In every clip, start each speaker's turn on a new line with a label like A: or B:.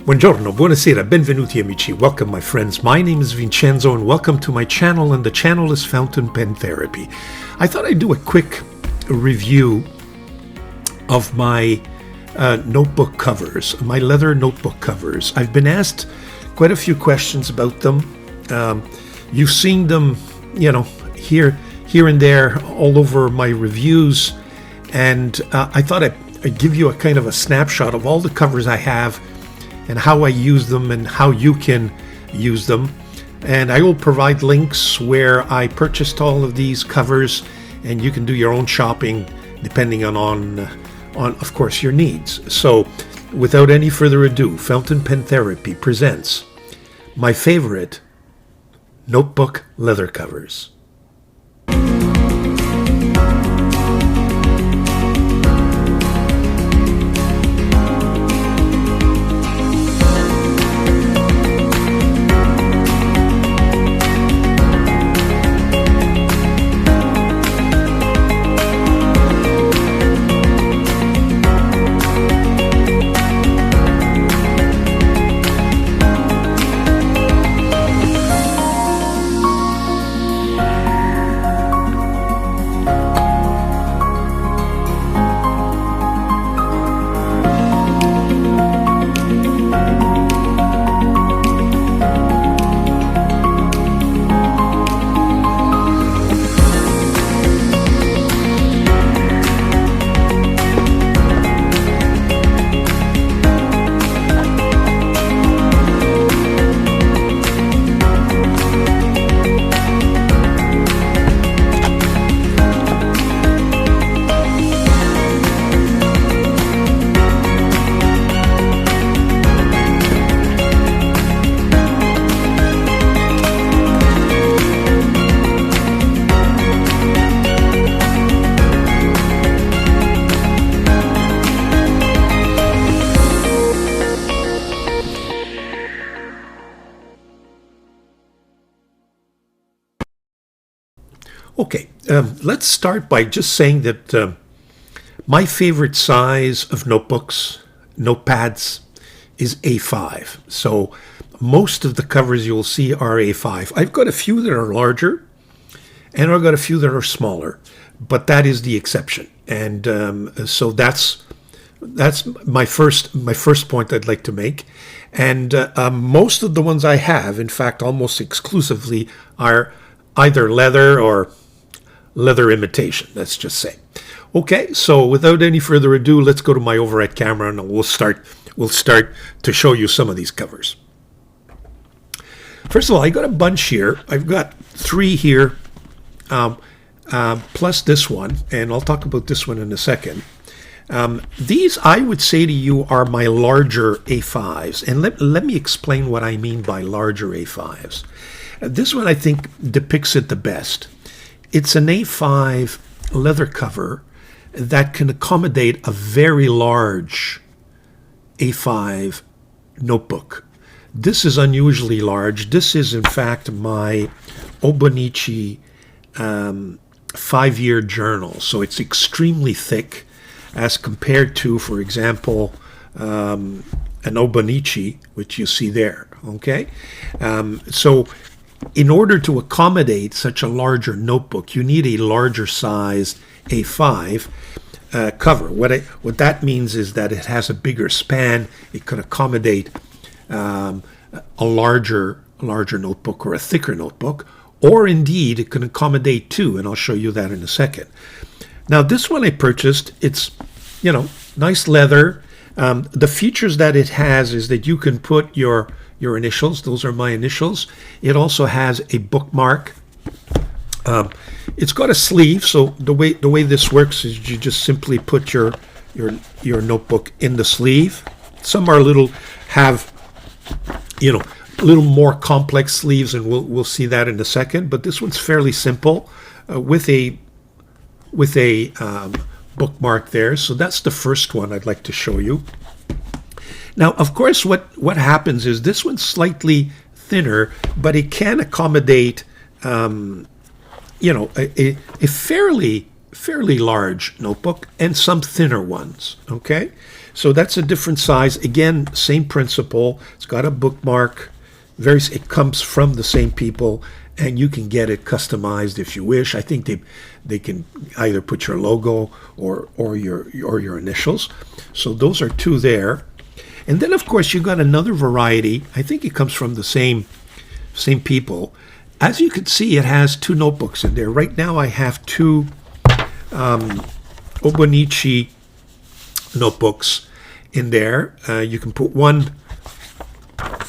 A: Buongiorno, buonasera, benvenuti amici. Welcome my friends. My name is Vincenzo and welcome to my channel, and the channel is Fountain Pen Therapy. I thought I'd do a quick review of my notebook covers, my leather notebook covers. I've been asked quite a few questions about them. You've seen them, here and there all over my reviews, and I thought I'd give you a kind of a snapshot of all the covers I have and how I use them and how you can use them. And I will provide links where I purchased all of these covers, and you can do your own shopping depending on of course your needs. So without any further ado, Fountain Pen Therapy presents my favorite notebook leather covers. Okay, let's start by just saying that my favorite size of notebooks, notepads, is A5. So most of the covers you'll see are A5. I've got a few that are larger, and I've got a few that are smaller, but that is the exception. And so that's my first point I'd like to make. And most of the ones I have, in fact, almost exclusively, are either leather or leather imitation, let's just say. Okay, so without any further ado, let's go to my overhead camera and we'll start to show you some of these covers. First of all, I got a bunch here. I've got 3 here, plus this one, and I'll talk about this one in a second. These, I would say to you, are my larger A5s, and let me explain what I mean by larger A5s. This one I think depicts it the best. It's an A5 leather cover that can accommodate a very large A5 notebook. This is unusually large. This is in fact my Hobonichi 5-year journal. So it's extremely thick as compared to, for example, an Hobonichi, which you see there. Okay, so in order to accommodate such a larger notebook, you need a larger size A5 cover. What that means is that it has a bigger span. It can accommodate a larger notebook or a thicker notebook, or indeed it can accommodate 2, and I'll show you that in a second. Now this one I purchased, it's nice leather. The features that it has is that you can put your initials. Those are my initials. It also has a bookmark. It's got a sleeve, so the way this works is you just simply put your notebook in the sleeve. Some are have a little more complex sleeves, and we'll see that in a second. But this one's fairly simple with a bookmark there. So that's the first one I'd like to show you. Now, of course, what happens is this one's slightly thinner, but it can accommodate, a fairly fairly large notebook and some thinner ones, okay? So that's a different size. Again, same principle. It's got a bookmark. It comes from the same people, and you can get it customized if you wish. I think they can either put your logo or your initials. So those are two there. And then, of course, you got another variety. I think it comes from the same people. As you can see, it has two notebooks in there. Right now, I have two Obonichi notebooks in there. You can put one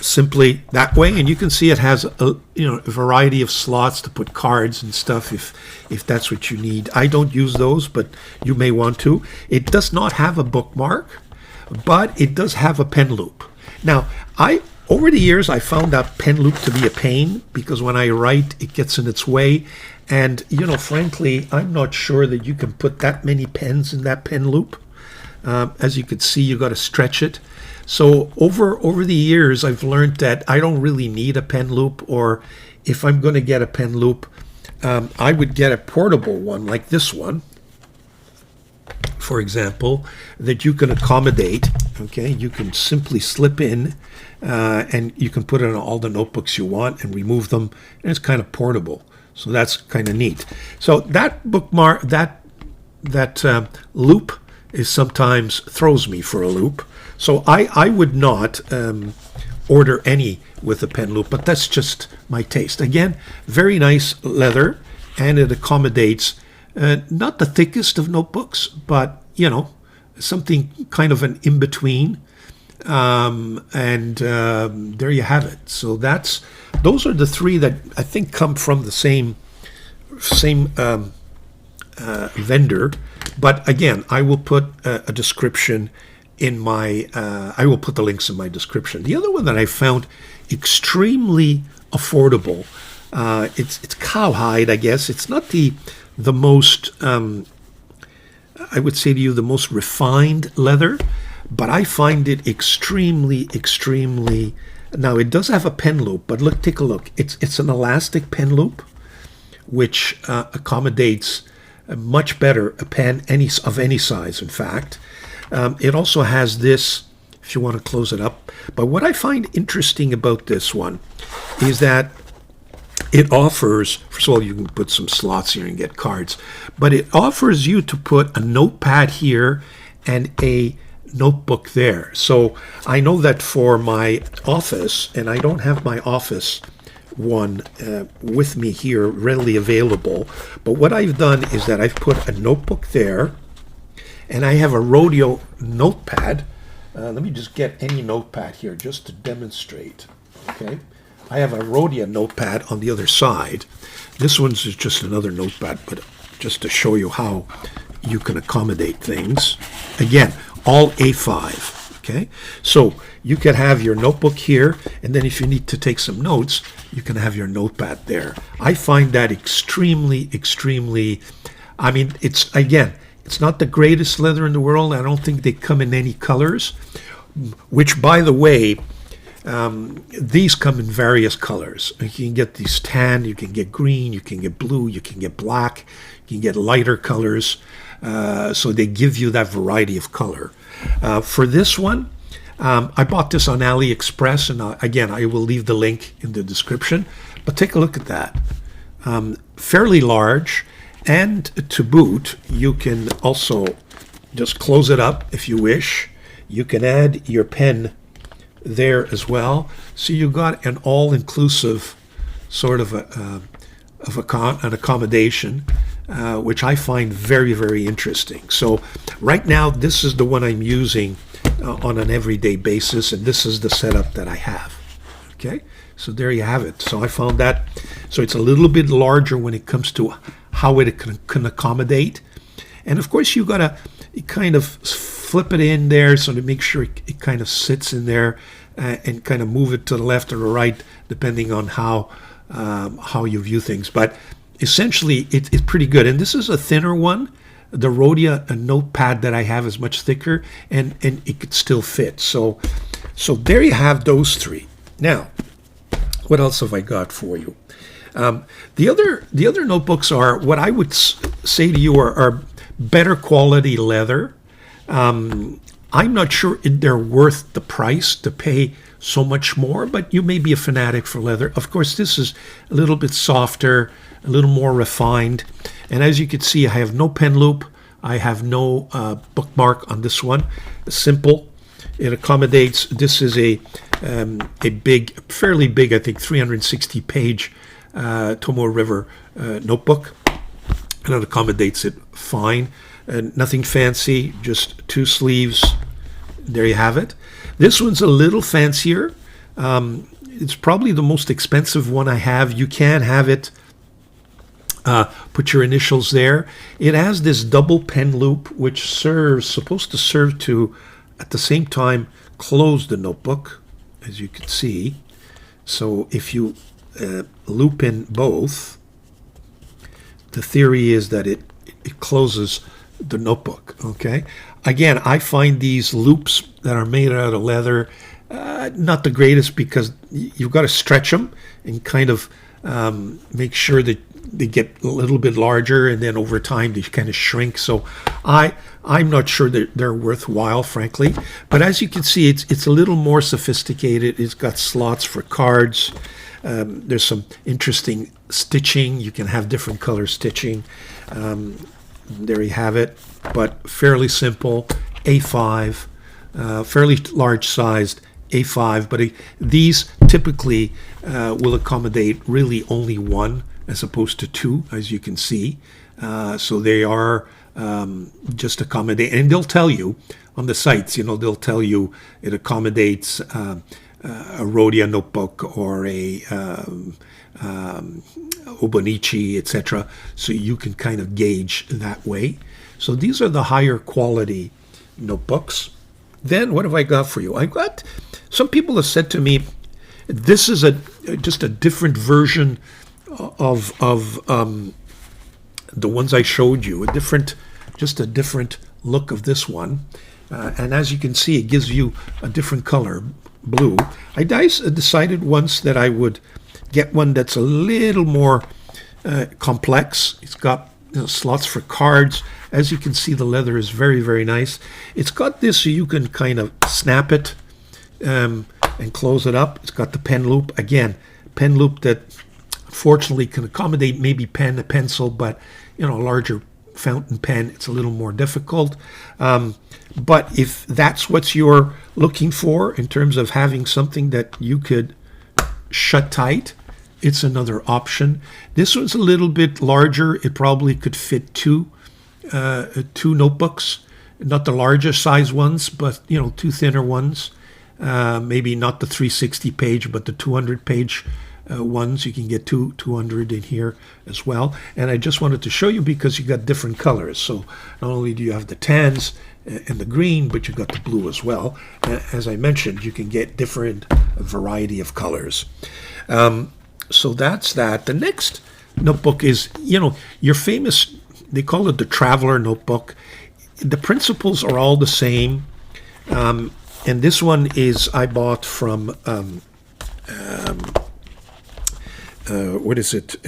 A: simply that way, and you can see it has a variety of slots to put cards and stuff if that's what you need. I don't use those, but you may want to. It does not have a bookmark, but it does have a pen loop. Now, over the years, I found that pen loop to be a pain because when I write, it gets in its way. And, frankly, I'm not sure that you can put that many pens in that pen loop. As you can see, you got to stretch it. So over the years, I've learned that I don't really need a pen loop, or if I'm going to get a pen loop, I would get a portable one like this one, for example, that you can accommodate. Okay, you can simply slip in, and you can put it on all the notebooks you want and remove them, and it's kind of portable. So that's kind of neat. So that bookmark, that loop is sometimes throws me for a loop. So I would not order any with a pen loop, but that's just my taste. Again, very nice leather, and it accommodates not the thickest of notebooks, but something kind of an in-between. And there you have it. So those are the three that I think come from the same vendor. But again, I will put a description in my, I will put the links in my description. The other one that I found extremely affordable, it's cowhide, I guess. It's not the most, I would say to you, the most refined leather, but I find it extremely, now it does have a pen loop, but take a look. It's an elastic pen loop, which accommodates much better a pen of any size, in fact. It also has this, if you want to close it up. But what I find interesting about this one is that it offers, first of all, you can put some slots here and get cards, but it offers you to put a notepad here and a notebook there. So I know that for my office, and I don't have my office one with me here readily available, but what I've done is that I've put a notebook there, and I have a rodeo notepad. Let me just get any notepad here just to demonstrate. Okay, I have a rodeo notepad on the other side. This one's is just another notepad, but just to show you how you can accommodate things. Again, all A5. Okay, so you can have your notebook here, and then if you need to take some notes, you can have your notepad there. I find that extremely, I mean, it's not the greatest leather in the world. I don't think they come in any colors, which, by the way, these come in various colors. You can get these tan, you can get green, you can get blue, you can get black, you can get lighter colors. So they give you that variety of color. For this one, I bought this on AliExpress, and again, I will leave the link in the description. But take a look at that. Fairly large. And to boot, you can also just close it up if you wish. You can add your pen there as well. So you got an all-inclusive sort of an accommodation, which I find very interesting. So right now, this is the one I'm using on an everyday basis, and this is the setup that I have. Okay, so there you have it. So I found that. So it's a little bit larger when it comes to how it can accommodate. And of course, you got to kind of flip it in there so to make sure it kind of sits in there, and kind of move it to the left or the right, depending on how you view things. But essentially, it's pretty good. And this is a thinner one. The Rhodia notepad that I have is much thicker, and it could still fit. So there you have those three. Now, what else have I got for you? The other notebooks are what I would say to you are better quality leather. I'm not sure they're worth the price to pay so much more, but you may be a fanatic for leather. Of course, this is a little bit softer, a little more refined. And as you can see, I have no pen loop. I have no bookmark on this one. Simple. It accommodates, this is a big, fairly big, I think 360 page Tomoe River notebook. And it accommodates it fine. Nothing fancy, just 2 sleeves. There you have it. This one's a little fancier. It's probably the most expensive one I have. You can have it, put your initials there. It has this double pen loop, which supposed to serve to, at the same time, close the notebook, as you can see. So if you loop in both, the theory is that it closes the notebook. Okay. Again, I find these loops that are made out of leather not the greatest, because you've got to stretch them and kind of make sure that they get a little bit larger, and then over time they kind of shrink. So I'm not sure that they're worthwhile, frankly. But as you can see, it's a little more sophisticated. It's got slots for cards. There's some interesting stitching. You can have different color stitching. There you have it. But fairly simple. A5, fairly large sized A5. But these typically will accommodate really only one as opposed to 2, as you can see. So they are just accommodate, and they'll tell you on the sites, they'll tell you it accommodates a Rhodia notebook or a Obonichi, etc. So you can kind of gauge that way. So these are the higher quality notebooks. Then what have I got for you? Some people have said to me, this is just a different version of the ones I showed you, just a different look of this one. And as you can see, it gives you a different color, blue. I decided once that I would get one that's a little more complex. It's got slots for cards. As you can see, the leather is very, very nice. It's got this so you can kind of snap it and close it up. It's got the pen loop. Again, pen loop that fortunately can accommodate maybe pen, a pencil, but a larger fountain pen, it's a little more difficult. But if that's what you're looking for in terms of having something that you could shut tight, it's another option. This one's a little bit larger. It probably could fit two notebooks, not the larger size ones, but 2 thinner ones. Maybe not the 360 page, but the 200 page ones. You can get 200 in here as well. And I just wanted to show you because you got different colors. So not only do you have the tans and the green, but you got the blue as well. As I mentioned, you can get different variety of colors. So that's that. The next notebook is, your famous, they call it the Traveler notebook. The principles are all the same. And this one is, I bought from, what is it?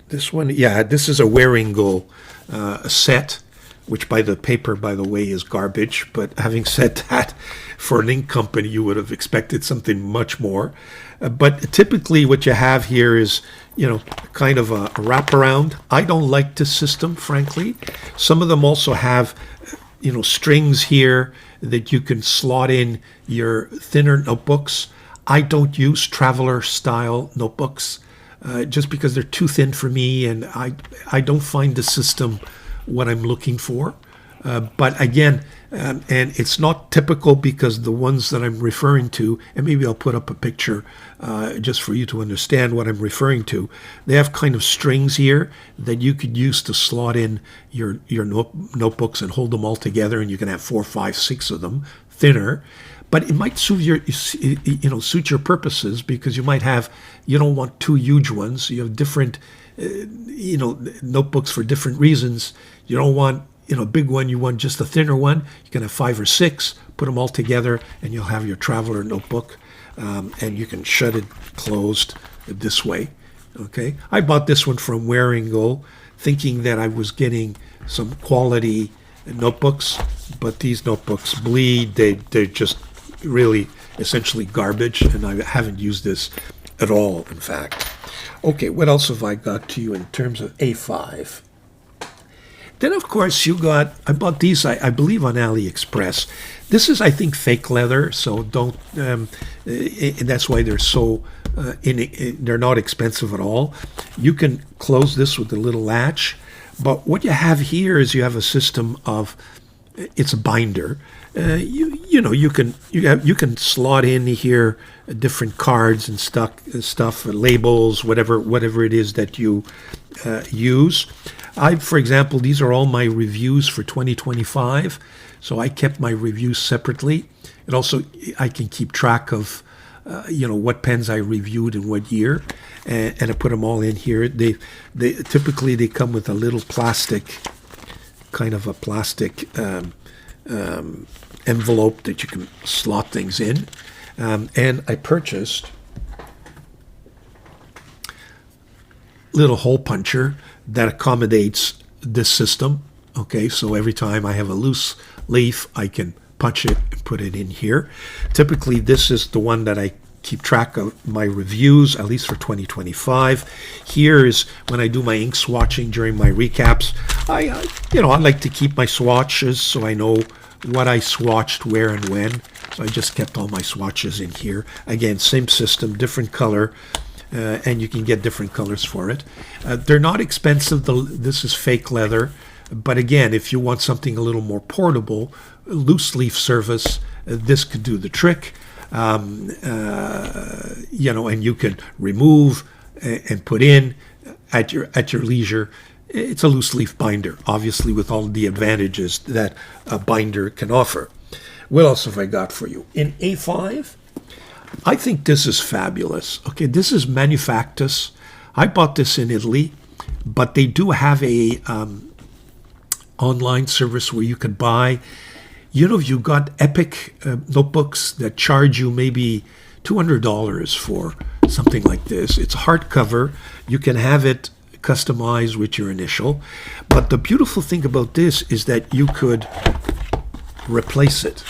A: This one, this is a Waringal set, which by the paper, by the way, is garbage. But having said that, for an ink company, you would have expected something much more. But typically what you have here is, kind of a wraparound. I don't like this system, frankly. Some of them also have, strings here that you can slot in your thinner notebooks. I don't use Traveler style notebooks just because they're too thin for me, and I don't find the system what I'm looking for. But again, and it's not typical because the ones that I'm referring to, and maybe I'll put up a picture just for you to understand what I'm referring to. They have kind of strings here that you could use to slot in your notebooks and hold them all together, and you can have 4, 5, 6 of them, thinner. But it might suit your purposes, because you don't want 2 huge ones. You have different, notebooks for different reasons. You don't want, a big one. You want just a thinner one. You can have 5 or 6, put them all together, and you'll have your Traveler notebook. And you can shut it closed this way. Okay, I bought this one from Waringo, thinking that I was getting some quality notebooks, but these notebooks bleed. They're just really essentially garbage, and I haven't used this at all, in fact. Okay, what else have I got to you in terms of A5? Then, of course, I bought these, I believe, on AliExpress. This is, I think, fake leather, so don't, and that's why they're so, they're not expensive at all. You can close this with a little latch, but what you have here is you have a system of, it's a binder. You can slot in here different cards and stuff, labels, whatever it is that you use. For example, these are all my reviews for 2025, so I kept my reviews separately. And also, I can keep track of, what pens I reviewed in what year, and I put them all in here. They typically they come with a little plastic, kind of a plastic envelope that you can slot things in. And I purchased little hole puncher that accommodates this system. Okay, so every time I have a loose leaf, I can punch it and put it in here. Typically, this is the one that I keep track of my reviews, at least for 2025. Here is when I do my ink swatching during my recaps. I like to keep my swatches so I know what I swatched where and when. So I just kept all my swatches in here. Again, same system, different color. And you can get different colors for it. They're not expensive. This is fake leather. But again, if you want something a little more portable, loose leaf service, this could do the trick. And you can remove and put in at your leisure. It's a loose leaf binder, obviously, with all the advantages that a binder can offer. What else have I got for you? In A5, I think this is fabulous. Okay, this is MANUFACTUS. I bought this in Italy, but they do have a online service where you can buy. You've got Epic notebooks that charge you maybe $200 for something like this. It's hardcover. You can have it customized with your initial. But the beautiful thing about this is that you could replace it.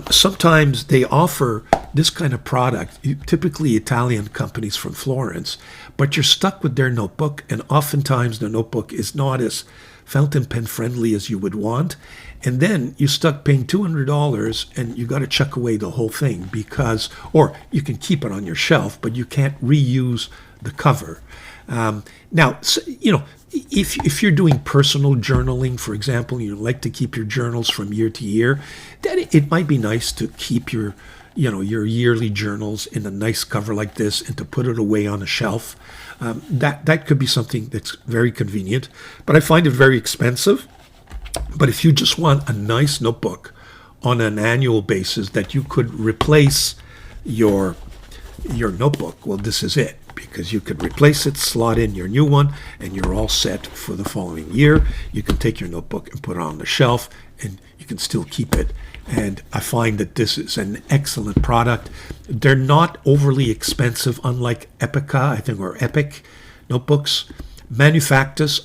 A: Sometimes they offer this kind of product, typically Italian companies from Florence, but you're stuck with their notebook, and oftentimes the notebook is not as fountain pen friendly as you would want, and then you're stuck paying $200 and you got to chuck away the whole thing or you can keep it on your shelf, but you can't reuse the cover. Now, if you're doing personal journaling, for example, you like to keep your journals from year to year, then it might be nice to keep your yearly journals in a nice cover like this and to put it away on a shelf. That could be something that's very convenient, but I find it very expensive. But if you just want a nice notebook on an annual basis that you could replace your notebook, well, this is it. Because you could replace it, slot in your new one, and you're all set for the following year. You can take your notebook and put it on the shelf, and you can still keep it. And I find that this is an excellent product. They're not overly expensive, unlike Epica, I think, or Epic notebooks. MANUFACTUS,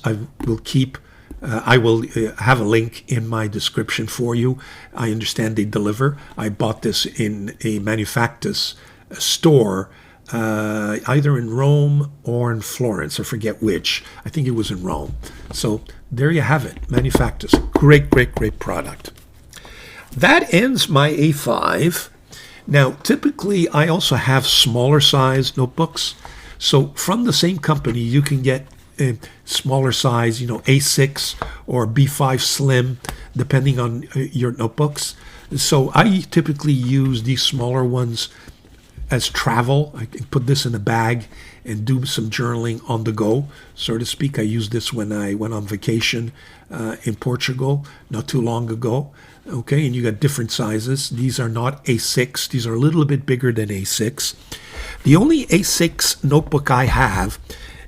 A: I will have a link in my description for you. I understand they deliver. I bought this in a MANUFACTUS store, either in Rome or in Florence. I forget which. I think it was in Rome. So there you have it. MANUFACTUS. Great, great, great product. That ends my A5. Now, typically, I also have smaller size notebooks. So from the same company, you can get a smaller size, A6 or B5 Slim, depending on your notebooks. So I typically use these smaller ones as travel. I can put this in a bag and do some journaling on the go, so to speak. I used this when I went on vacation in Portugal not too long ago. Okay, and you got different sizes. These are not A6. These are a little bit bigger than A6. The only A6 notebook I have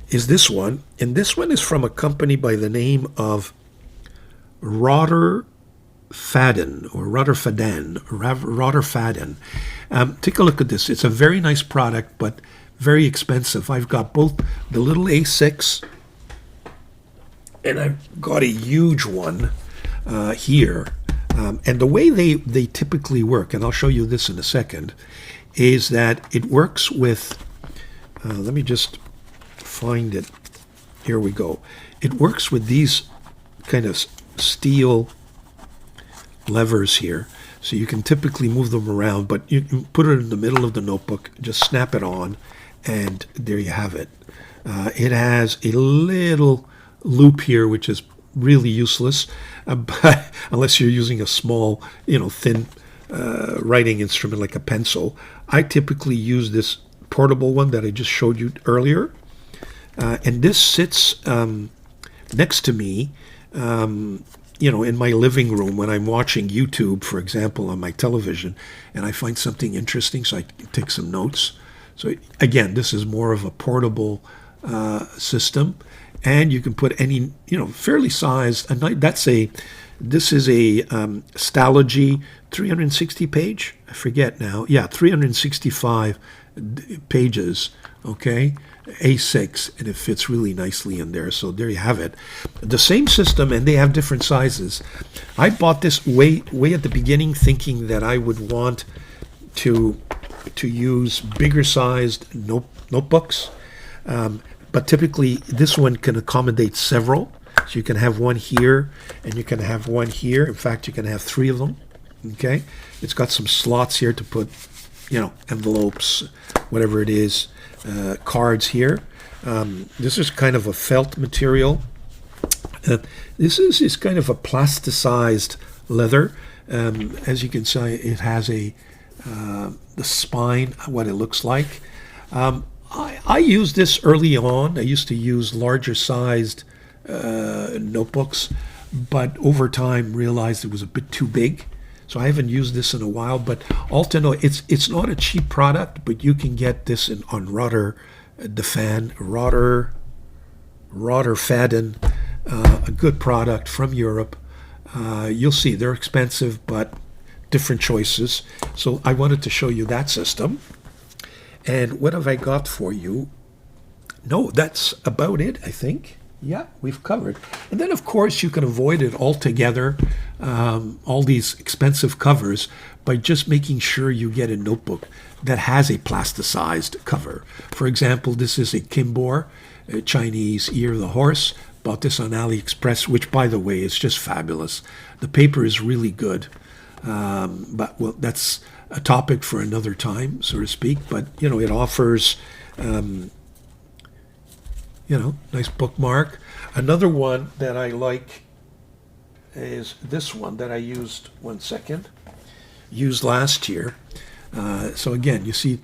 A: is this one, and this one is from a company by the name of ROTERFADDEN. Take a look at this. It's a very nice product, but very expensive. I've got both the little A6, and I've got a huge one here. And the way they typically work, and I'll show you this in a second, is that it works with, let me just find it. Here we go. It works with these kind of steel levers here. So you can typically move them around, but you can put it in the middle of the notebook, just snap it on, and there you have it. It has a little loop here, which is really useless, but unless you're using a small, thin writing instrument like a pencil. I typically use this portable one that I just showed you earlier, and this sits next to me, in my living room when I'm watching YouTube, for example, on my television, and I find something interesting, so I can take some notes. So again, this is more of a portable system, and you can put any, fairly sized. This is a Stalogy 360 page. I forget now. Yeah, 365 pages. Okay. A6, and it fits really nicely in there. So there you have it. The same system, and they have different sizes. I bought this way at the beginning, thinking that I would want to use bigger sized notebooks, but typically this one can accommodate several. So you can have one here, and you can have one here. In fact, you can have 3 of them. Okay, it's got some slots here to put, envelopes, whatever it is. Cards here. This is kind of a felt material. This is kind of a plasticized leather. As you can see, it has the spine, what it looks like. I used this early on. I used to use larger sized notebooks, but over time realized it was a bit too big. So I haven't used this in a while, but all to know, it's not a cheap product, but you can get this on ROTERFADDEN, a good product from Europe. You'll see they're expensive, but different choices. So I wanted to show you that system. And what have I got for you? No, that's about it, I think. Yeah, we've covered. And then, of course, you can avoid it altogether, all these expensive covers, by just making sure you get a notebook that has a plasticized cover. For example, this is a Kimbor, a Chinese ear of the horse. Bought this on AliExpress, which, by the way, is just fabulous. The paper is really good. But, well, that's a topic for another time, so to speak. But, it offers... nice bookmark. Another one that I like is this one that I used, used last year. So again, you see,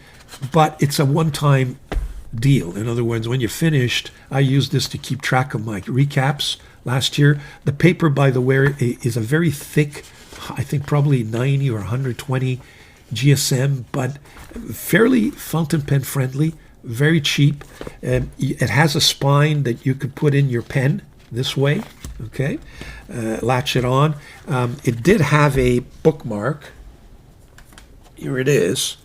A: but it's a one-time deal. In other words, when you're finished, I used this to keep track of my recaps last year. The paper, by the way, is a very thick, I think probably 90 or 120 GSM, but fairly fountain pen friendly. Very cheap. It has a spine that you could put in your pen this way. Okay, latch it on. It did have a bookmark. Here it is.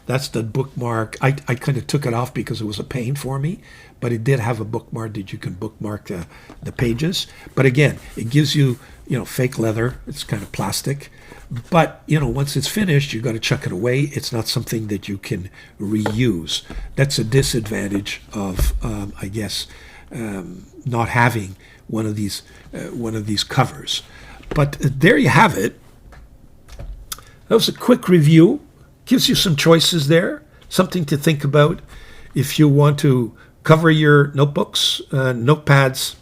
A: That's the bookmark. I kind of took it off because it was a pain for me, but it did have a bookmark that you can bookmark the pages. But again, it gives you, fake leather. It's kind of plastic. But, once it's finished, you've got to chuck it away. It's not something that you can reuse. That's a disadvantage of, not having one of these covers. But there you have it. That was a quick review. Gives you some choices there, something to think about if you want to cover your notebooks, notepads.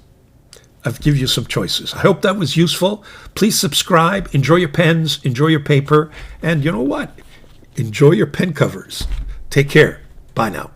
A: I've given you some choices. I hope that was useful. Please subscribe. Enjoy your pens. Enjoy your paper. And you know what? Enjoy your pen covers. Take care. Bye now.